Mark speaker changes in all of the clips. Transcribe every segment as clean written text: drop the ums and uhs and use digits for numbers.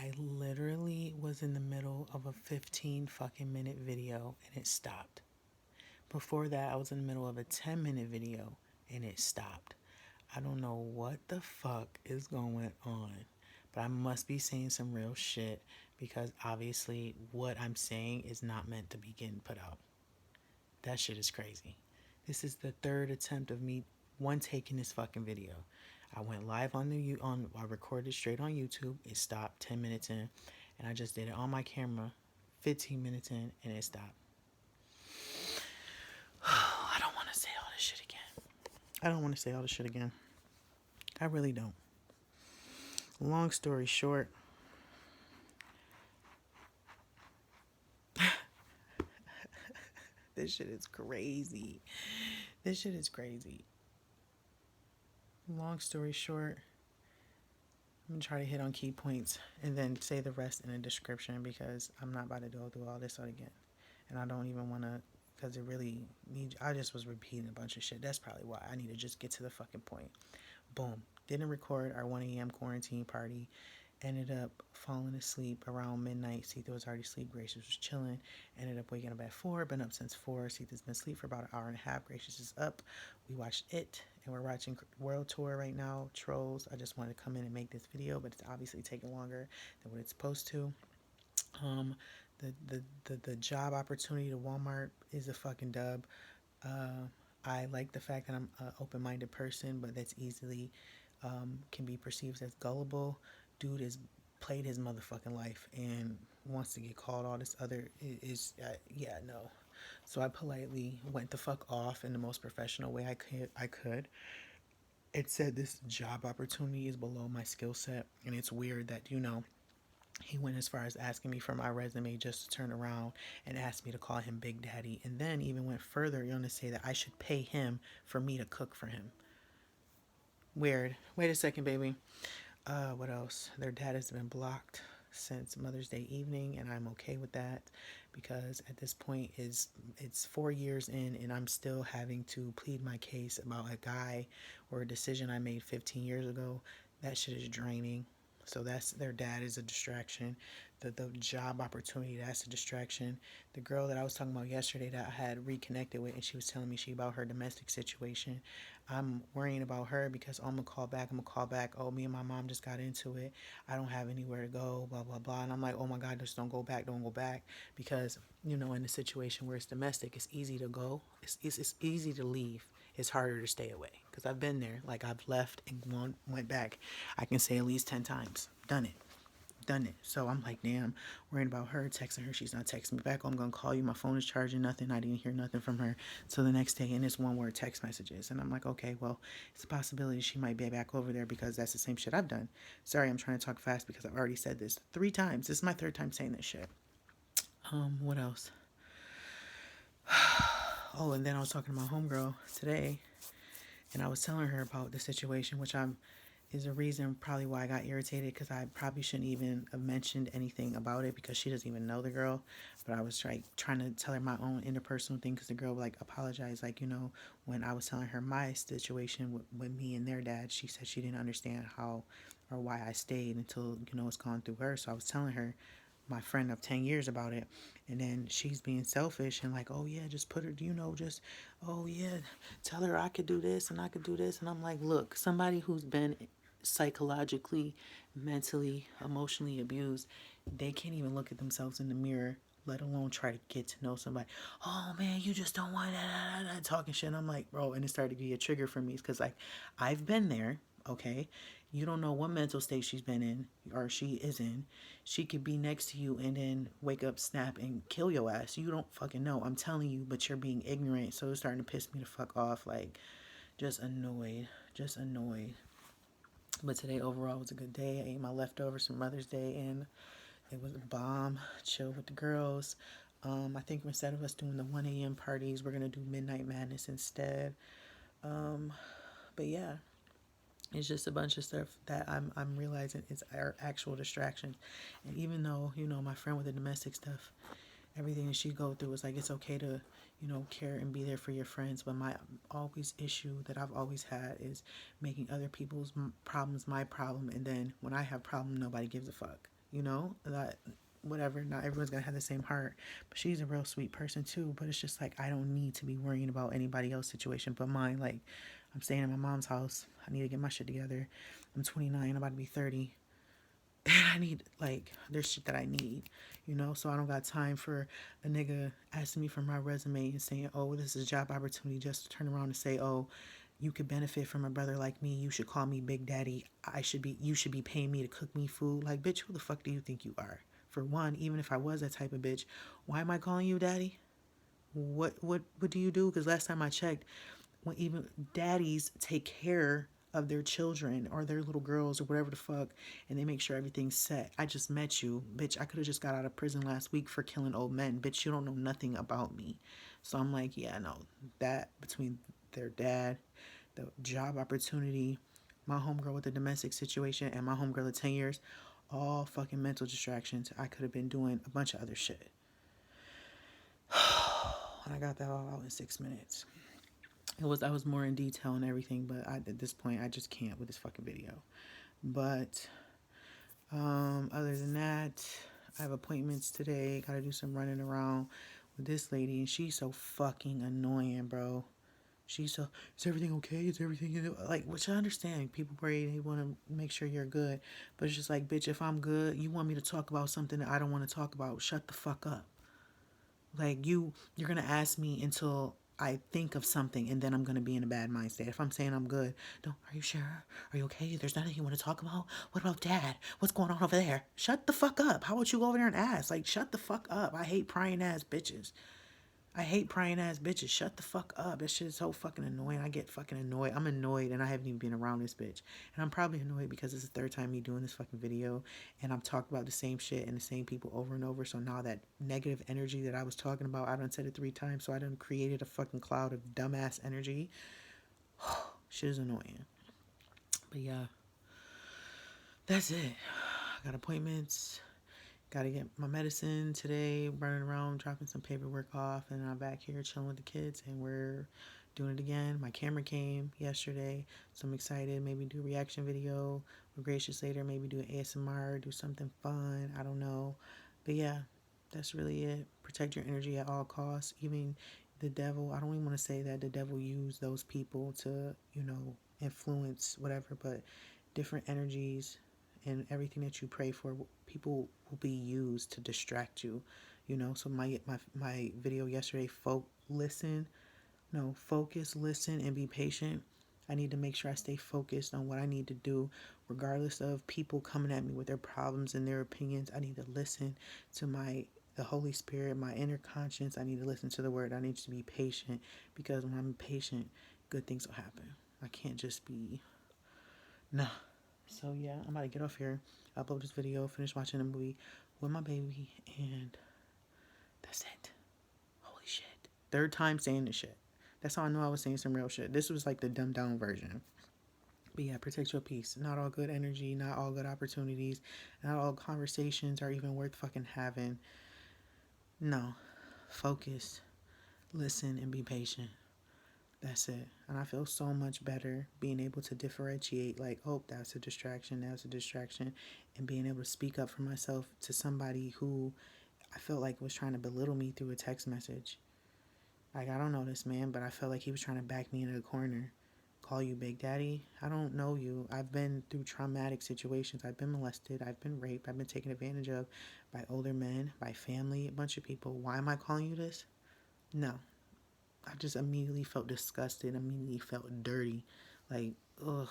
Speaker 1: I literally was in the middle of a 15 fucking minute video and it stopped. Before that, I was in the middle of a 10-minute video and it stopped. I don't know what the fuck is going on, but I must be saying some real shit because obviously what I'm saying is not meant to be getting put out. That shit is crazy. This is the third attempt of me one taking this fucking video. I went live I recorded straight on YouTube. It stopped 10 minutes in, and I just did it on my camera 15 minutes in, and it stopped. I don't want to say all this shit again. I don't want to say all this shit again. I really don't. Long story short, this shit is crazy. This shit is crazy. Long story short, I'm gonna try to hit on key points and then say the rest in a description because I'm not about to go through all this out again. And I don't even want to, because it really needs, I just was repeating a bunch of shit. That's probably why I need to just get to the fucking point. Boom. Didn't record our 1 a.m. quarantine party. Ended up falling asleep around midnight. Seetha was already asleep. Gracious was chilling. Ended up waking up at 4. Been up since 4. Seetha's been asleep for about an hour and a half. Gracious is up. We watched it. And we're watching World Tour right now. Trolls. I just wanted to come in and make this video, but it's obviously taking longer than what it's supposed to. The job opportunity to Walmart is a fucking dub. I like the fact that I'm an open-minded person, but that's easily can be perceived as gullible. Dude has played his motherfucking life and wants to get called all this other yeah, no. So I politely went the fuck off in the most professional way I could. It said this job opportunity is below my skill set, and it's weird that he went as far as asking me for my resume just to turn around and ask me to call him Big Daddy, and then even went further, to say that I should pay him for me to cook for him. Weird. Wait a second, baby. What else? Their dad has been blocked since Mother's Day evening, and I'm okay with that because at this point it's 4 years in, and I'm still having to plead my case about a guy or a decision I made 15 years ago. That shit is draining. So that's their dad is a distraction. The job opportunity, that's a distraction. The girl that I was talking about yesterday that I had reconnected with, and she was telling me about her domestic situation. I'm worrying about her because I'm gonna call back. Oh, me and my mom just got into it. I don't have anywhere to go, blah blah blah. And I'm like, oh my God, just don't go back, because in a situation where it's domestic, it's easy to go. It's easy to leave. It's harder to stay away because I've been there. Like, I've left and went back. I can say at least 10 times. Done it. So I'm like, damn, worrying about her, texting her. She's not texting me back. Oh, I'm going to call you. My phone is charging, nothing. I didn't hear nothing from her. So the next day, and it's one word text messages. And I'm like, okay, well, it's a possibility she might be back over there because that's the same shit I've done. Sorry, I'm trying to talk fast because I've already said this 3 times. This is my 3rd time saying this shit. What else? Oh, and then I was talking to my homegirl today, and I was telling her about the situation, which is a reason probably why I got irritated, because I probably shouldn't even have mentioned anything about it because she doesn't even know the girl. But I was trying to tell her my own interpersonal thing because the girl apologized, when I was telling her my situation with me and their dad. She said she didn't understand how or why I stayed until it's gone through her. So I was telling her, my friend of 10 years, about it, and then she's being selfish and oh yeah, just put her, oh yeah, tell her I could do this and I could do this. And I'm like, look, somebody who's been psychologically, mentally, emotionally abused, they can't even look at themselves in the mirror, let alone try to get to know somebody. Oh man, you just don't want that talking shit. And I'm like, bro, and it started to be a trigger for me because I've been there. Okay, you don't know what mental state she's been in or she is in. She could be next to you and then wake up, snap, and kill your ass. You don't fucking know. I'm telling you, but you're being ignorant. So it's starting to piss me the fuck off. Just annoyed. But today overall was a good day. I ate my leftovers from Mother's Day and it was a bomb. Chill with the girls. I think instead of us doing the 1 a.m. parties, we're going to do Midnight Madness instead. But yeah, it's just a bunch of stuff that I'm realizing is our actual distractions. And even though, my friend with the domestic stuff, everything that she go through is it's okay to, care and be there for your friends. But my always issue that I've always had is making other people's problems my problem. And then when I have problem, nobody gives a fuck. you know, that whatever, not everyone's gonna have the same heart, but she's a real sweet person too. But it's just like I don't need to be worrying about anybody else's situation but mine. Like, I'm staying in my mom's house. I need to get my shit together. I'm 29. I'm about to be 30. I need, like, there's shit that I need, you know? So I don't got time for a nigga asking me for my resume and saying, oh, this is a job opportunity, just to turn around and say, oh, you could benefit from a brother like me. You should call me Big Daddy. You should be paying me to cook me food. Like, bitch, who the fuck do you think you are? For one, even if I was that type of bitch, why am I calling you daddy? What do you do? Because last time I checked, when even daddies take care of their children or their little girls or whatever the fuck, and they make sure everything's set. I just met you, bitch. I could have just got out of prison last week for killing old men, bitch. You don't know nothing about me. So I'm like, yeah, no, that between their dad, the job opportunity, my homegirl with the domestic situation, and my homegirl of 10 years, all fucking mental distractions. I could have been doing a bunch of other shit. And I got that all out in 6 minutes. I was more in detail and everything, but at this point I just can't with this fucking video. But other than that, I have appointments today. Gotta do some running around with this lady, and she's so fucking annoying, bro. She's so, is everything okay? Is everything like? Which I understand. People worry, they want to make sure you're good, but it's just like, bitch, if I'm good, you want me to talk about something that I don't want to talk about? Shut the fuck up. Like, you're gonna ask me until I think of something, and then I'm gonna be in a bad mind state. If I'm saying I'm good, no, are you sure? Are you okay? There's nothing you want to talk about? What about dad? What's going on over there? Shut the fuck up. How about you go over there and ask? Like, shut the fuck up. I hate prying ass bitches. I hate prying ass bitches. Shut the fuck up. That shit is so fucking annoying. I get fucking annoyed. I'm annoyed and I haven't even been around this bitch. And I'm probably annoyed because it's the third time me doing this fucking video and I'm talking about the same shit and the same people over and over. So now that negative energy that I was talking about, I done said it 3 times. So I done created a fucking cloud of dumbass energy. Shit is annoying. But yeah, that's it. I got appointments. Got to get my medicine today, running around, dropping some paperwork off, and I'm back here chilling with the kids, and we're doing it again. My camera came yesterday, so I'm excited. Maybe do a reaction video with Gracious later, maybe do an ASMR, do something fun. I don't know. But yeah, that's really it. Protect your energy at all costs. Even the devil, I don't even want to say that the devil used those people to, influence whatever, but different energies and everything that you pray for, people will be used to distract you, so my video yesterday, focus, listen, and be patient. I need to make sure I stay focused on what I need to do, regardless of people coming at me with their problems and their opinions. I need to listen to the Holy Spirit, my inner conscience. I need to listen to the word. I need to be patient, because when I'm patient, good things will happen. I can't just be, nah. So yeah, I'm about to get off here, upload this video, finish watching the movie with my baby, and that's it. Holy shit. Third time saying this shit. That's how I know I was saying some real shit. This was like the dumbed down version. But yeah, protect your peace. Not all good energy, not all good opportunities, not all conversations are even worth fucking having. No. Focus, listen, and be patient. That's it. And I feel so much better being able to differentiate, like, oh, that's a distraction, and being able to speak up for myself to somebody who I felt like was trying to belittle me through a text message. Like, I don't know this man, but I felt like he was trying to back me into a corner. Call you Big Daddy? I don't know you. I've been through traumatic situations. I've been molested. I've been raped. I've been taken advantage of by older men, by family, a bunch of people. Why am I calling you this? No. I just immediately felt disgusted, immediately felt dirty. Like, ugh.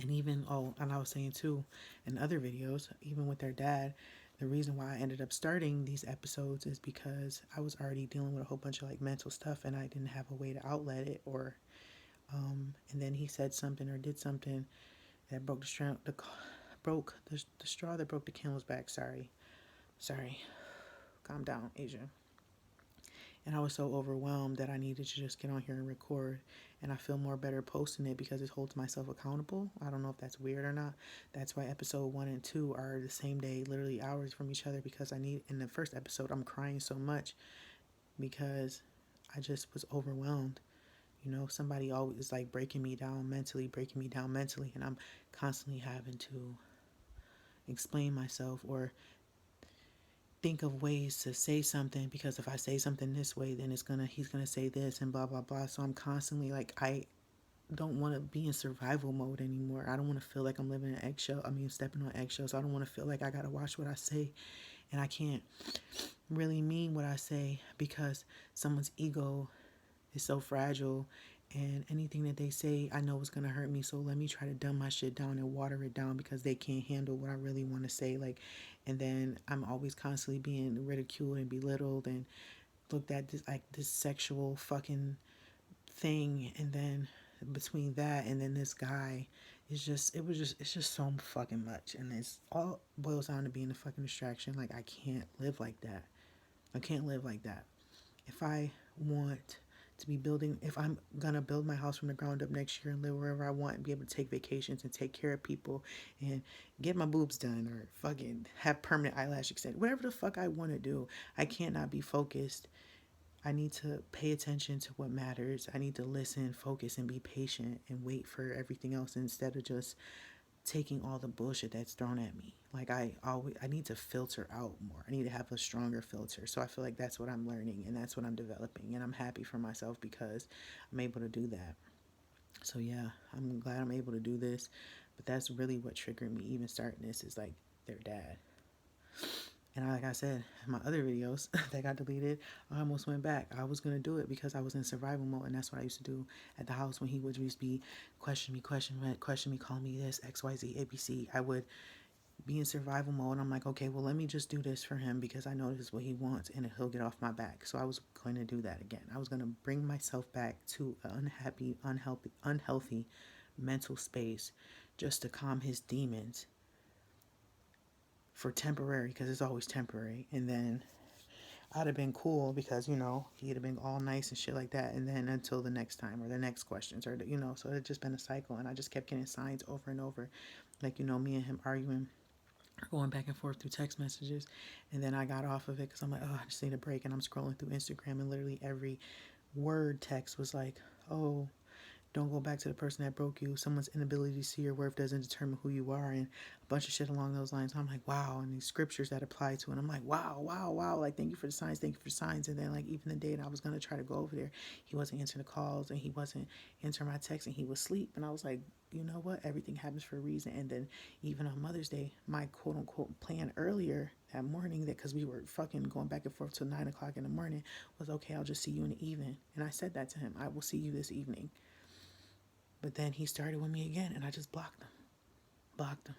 Speaker 1: And even, and I was saying too, in other videos, even with their dad, the reason why I ended up starting these episodes is because I was already dealing with a whole bunch of like mental stuff and I didn't have a way to outlet it, or, and then he said something or did something that broke the straw that broke the camel's back. Sorry. Calm down, Asia. And I was so overwhelmed that I needed to just get on here and record. And I feel more better posting it because it holds myself accountable. I don't know if that's weird or not. That's why episode 1 and 2 are the same day, literally hours from each other, because in the first episode, I'm crying so much because I just was overwhelmed. You know, somebody always is like breaking me down mentally, and I'm constantly having to explain myself or think of ways to say something, because if I say something this way, then he's gonna say this and blah blah blah. So I'm constantly like, I don't want to be in survival mode anymore. I don't want to feel like I'm living in eggshell. I mean, stepping on eggshells. I don't want to feel like I gotta watch what I say, and I can't really mean what I say because someone's ego is so fragile, and anything that they say I know is gonna hurt me. So let me try to dumb my shit down and water it down because they can't handle what I really want to say. Like, and then I'm always constantly being ridiculed and belittled and looked at this like this sexual fucking thing, and then between that and then this guy, it's just so fucking much, and it's all boils down to being a fucking distraction. Like, I can't live like that. I can't live like that. If I want to be building, if I'm gonna build my house from the ground up next year and live wherever I want and be able to take vacations and take care of people and get my boobs done or fucking have permanent eyelash extension, whatever the fuck I want to do, I can't not be focused. I need to pay attention to what matters. I need to listen, focus, and be patient and wait for everything else instead of just taking all the bullshit that's thrown at me. Like, I need to filter out more. I need to have a stronger filter. So I feel like that's what I'm learning and that's what I'm developing, and I'm happy for myself because I'm able to do that. So yeah, I'm glad I'm able to do this. But that's really what triggered me even starting this, is like their dad. And like I said, my other videos that got deleted, I almost went back. I was going to do it because I was in survival mode. And that's what I used to do at the house when he would just be question me, call me this, XYZ, ABC. I would be in survival mode. I'm like, okay, well, let me just do this for him because I know this is what he wants and he'll get off my back. So I was going to do that again. I was going to bring myself back to an unhealthy mental space just to calm his demons for temporary, because it's always temporary. And then I'd have been cool because, you know, he'd have been all nice and shit like that. And then until the next time or the next questions or, you know, so it had just been a cycle. And I just kept getting signs over and over. Like, you know, me and him arguing or going back and forth through text messages. And then I got off of it because I'm like, oh, I just need a break. And I'm scrolling through Instagram, and literally every word text was like, oh, don't go back to the person that broke you. Someone's inability to see your worth doesn't determine who you are, and a bunch of shit along those lines. I'm like, wow. And these scriptures that apply to it. I'm like, wow, wow, wow. Like, thank you for the signs. Thank you for the signs. And then, like, even the day that I was going to try to go over there, he wasn't answering the calls and he wasn't answering my texts and he was asleep. And I was like, you know what? Everything happens for a reason. And then even on Mother's Day, my quote unquote plan earlier that morning, that because we were fucking going back and forth till 9 o'clock in the morning, was okay, I'll just see you in the evening. And I said that to him. I will see you this evening. But then he started with me again, and I just blocked him. Blocked him.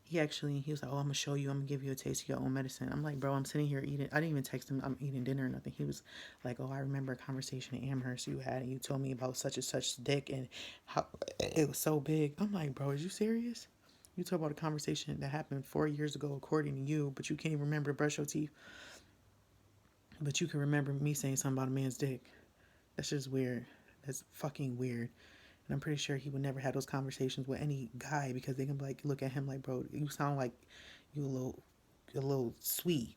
Speaker 1: He was like, oh, I'm going to show you. I'm going to give you a taste of your own medicine. I'm like, bro, I'm sitting here eating. I didn't even text him I'm eating dinner or nothing. He was like, oh, I remember a conversation in Amherst you had, and you told me about such and such dick and how it was so big. I'm like, bro, is you serious? You talk about a conversation that happened 4 years ago, according to you, but you can't even remember to brush your teeth. But you can remember me saying something about a man's dick. That's just weird. That's fucking weird. And I'm pretty sure he would never have those conversations with any guy because they can like look at him like, bro, you sound like you a little sweet.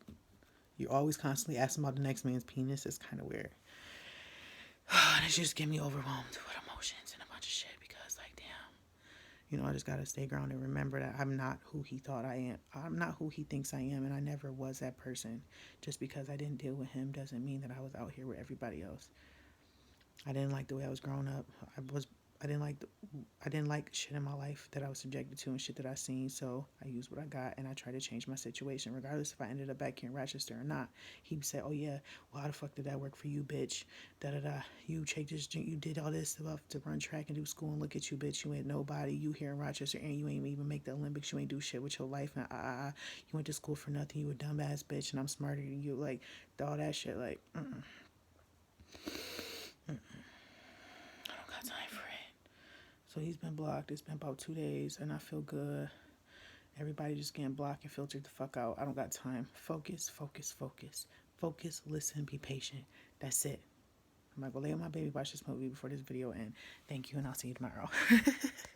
Speaker 1: You're always constantly asking about the next man's penis. It's kind of weird. And it's just getting me overwhelmed with emotions and a bunch of shit because, like, damn, you know, I just gotta stay grounded and remember that I'm not who he thought I am. I'm not who he thinks I am, and I never was that person. Just because I didn't deal with him doesn't mean that I was out here with everybody else. I didn't like the way I was growing up. I didn't like I didn't like shit in my life that I was subjected to and shit that I seen. So I used what I got and I tried to change my situation, regardless if I ended up back here in Rochester or not. He would say, "Oh yeah, well how the fuck did that work for you, bitch? Da da da. You checked this, you did all this stuff to run track and do school, and look at you, bitch. You ain't nobody. You here in Rochester and you ain't even make the Olympics. You ain't do shit with your life. And you went to school for nothing. You a dumbass bitch, and I'm smarter than you. Like all that shit. Like, I don't got time for it." So he's been blocked. It's been about 2 days, and I feel good. Everybody just getting blocked and filtered the fuck out. I don't got time. Focus, focus, focus. Focus, listen, be patient. That's it. I'm gonna go lay on my baby, watch this movie before this video ends. Thank you, and I'll see you tomorrow.